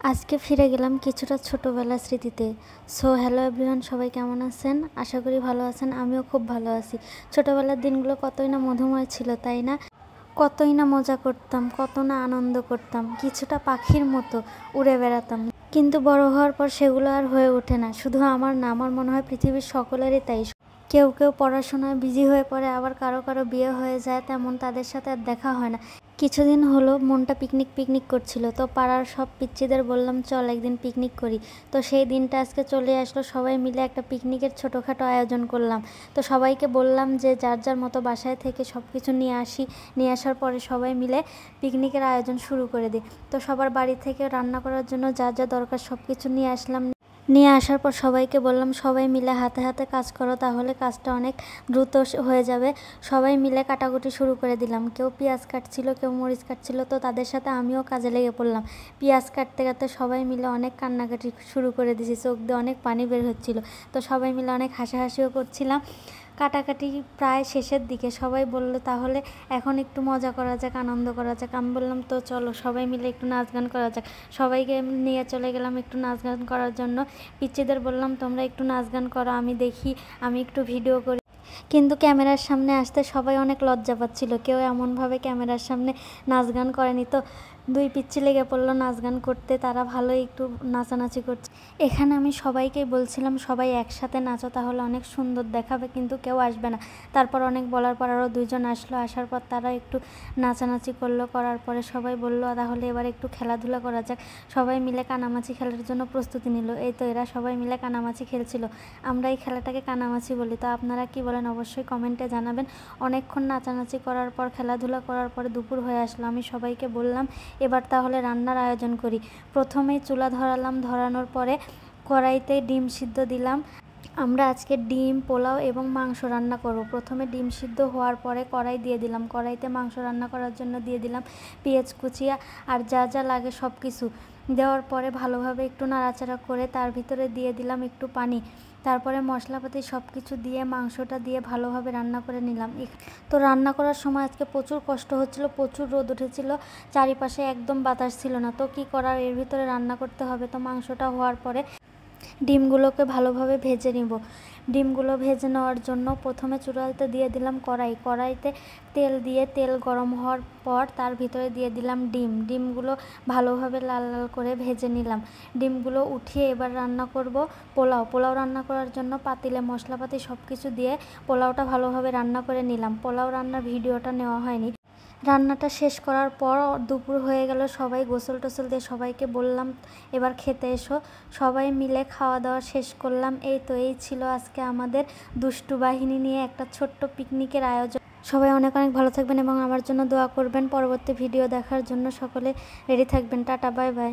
আজকে ফিরে গেলাম কিছুটা ছোটোবেলার স্মৃতিতে। সো হ্যালো এভরিওয়ান, সবাই কেমন আছেন? আশা করি ভালো আছেন। আমিও খুব ভালো আছি। ছোটোবেলার দিনগুলো কতই না মধুময় ছিল, তাই না? কতই না মজা করতাম, কত না আনন্দ করতাম, কিছুটা পাখির মতো উড়ে বেড়াতাম। কিন্তু বড় হওয়ার পর সেগুলো আর হয়ে ওঠে না। শুধু আমার না, আমার মনে হয় পৃথিবীর সকলেরই তাই। কেউ কেউ পড়াশোনায় বিজি হয়ে পড়ে, আবার কারো কারো বিয়ে হয়ে যায়, তেমন তাদের সাথে আর দেখা হয় না। কিছুদিন হলো মনটা পিকনিক পিকনিক করছিল, তো পাড়ার সব পিচ্চিদের বললাম চল একদিন পিকনিক করি। তো সেই দিনটা আজকে চলে আসলো, সবাই মিলে একটা পিকনিকের ছোটোখাটো আয়োজন করলাম। তো সবাইকে বললাম যে যার যার মতো বাসায় থেকে সব কিছু নিয়ে আসি, নিয়ে আসার পরে সবাই মিলে পিকনিকের আয়োজন শুরু করে দিই। তো সবার বাড়ি থেকে রান্না করার জন্য যা যা দরকার সব কিছু নিয়ে আসলাম। নিয়ে আসার পর সবাইকে বললাম সবাই মিলে হাতে হাতে কাজ করো, তাহলে কাজটা অনেক দ্রুত হয়ে যাবে। সবাই মিলে কাটাকুটি শুরু করে দিলাম। কেউ পেঁয়াজ কাটছিল, কেউ মরিচ কাটছিল, তো তাদের সাথে আমিও কাজে লেগে পড়লাম। পেঁয়াজ কাটতে কাটতে সবাই মিলে অনেক কান্নাকাটি শুরু করে দিয়েছি, চোখ দিয়ে অনেক পানি বের হচ্ছিল। তো সবাই মিলে অনেক হাসাহাসিও করছিলাম। কাটাকাটি প্রায় শেষের দিকে সবাই বলল তাহলে এখন একটু মজা করা যাক, আনন্দ করা যাক। আমি বললাম তো চলো সবাই মিলে একটু নাচ গান করা যাক। সবাইকে নিয়ে চলে গেলাম একটু নাচ গান করার জন্য। পিচ্চিদের বললাম তোমরা একটু নাচ গান করো, আমি দেখি, আমি একটু ভিডিও করি। কিন্তু ক্যামেরার সামনে আসতে সবাই অনেক লজ্জা পাচ্ছিল, কেউ এমনভাবে ক্যামেরার সামনে নাচ গান করেনি। তো দুই পিচ্চি লেগে পড়লো নাচ গান করতে, তারা ভালোই একটু নাচানাচি করছে। এখানে আমি সবাইকেই বলছিলাম সবাই একসাথে নাচো, তাহলে অনেক সুন্দর দেখাবে, কিন্তু কেউ আসবে না। তারপর অনেক বলার পর আরও দুইজন আসলো, আসার পর তারা একটু নাচানাচি করলো। করার পরে সবাই বললো তাহলে এবার একটু খেলাধুলা করা যাক। সবাই মিলে কানামাছি খেলার জন্য প্রস্তুতি নিল। এই তো এরা সবাই মিলে কানামাছি খেলছিল। আমরা এই খেলাটাকে কানামাছি বলি। তো আপনারা কি বলেন অবশ্যই কমেন্টে জানাবেন। অনেকক্ষণ নাচানাচি করার পর, খেলাধুলা করার পরে দুপুর হয়ে আসলো। আমি সবাইকে বললাম এবার তাহলে রান্নার আয়োজন করি। প্রথমেই চুলা ধরালাম, ধরানোর পরে কড়াইতে ডিম সিদ্ধ দিলাম। আমরা আজকে ডিম, পোলাও এবং মাংস রান্না করব। প্রথমে ডিম সিদ্ধ হওয়ার পরে কড়াই দিয়ে দিলাম, কড়াইতে মাংস রান্না করার জন্য দিয়ে দিলাম পেঁয়াজ কুচিয়া আর যা যা লাগে সব কিছু দেওয়ার পরে ভালোভাবে একটু নাড়াচাড়া করে তার ভিতরে দিয়ে দিলাম একটু পানি। তারপরে মশলাপাতি সব কিছু দিয়ে মাংসটা দিয়ে ভালোভাবে রান্না করে নিলাম। তো রান্না করার সময় আজকে প্রচুর কষ্ট হচ্ছিল, প্রচুর রোদ উঠেছিল, চারিপাশে একদম বাতাস ছিল না। তো কি করার, এর ভিতরে রান্না করতে হবে। তো মাংসটা হওয়ার পরে ডিমগুলোকে ভালোভাবে ভেজে নিব। ডিমগুলো ভেজে নেওয়ার জন্য প্রথমে চুলাতে দিয়ে দিলাম কড়াইতে তেল দিয়ে, তেল গরম হওয়ার পর তার ভিতরে দিয়ে দিলাম ডিমগুলো ভালোভাবে লাল লাল করে ভেজে নিলাম। ডিমগুলো উঠিয়ে এবার রান্না করব পোলাও রান্না করার জন্য পাতিলে মশলাপাতি সব কিছু দিয়ে পোলাওটা ভালোভাবে রান্না করে নিলাম। পোলাও রান্নার ভিডিওটা নেওয়া হয়নি। রান্নাটা শেষ করার পর দুপুর হয়ে গেল, সবাই গোসল টোসল দিয়ে সবাইকে বললাম এবার খেতে এসো। সবাই মিলে খাওয়া দাওয়া শেষ করলাম। এই ছিল আজকে আমাদের দুষ্টু বাহিনী নিয়ে একটা ছোট্ট পিকনিকের আয়োজন। সবাই অনেক অনেক ভালো থাকবেন এবং আমার জন্য দোয়া করবেন। পরবর্তী ভিডিও দেখার জন্য সকলে রেডি থাকবেন। Tata, bye bye.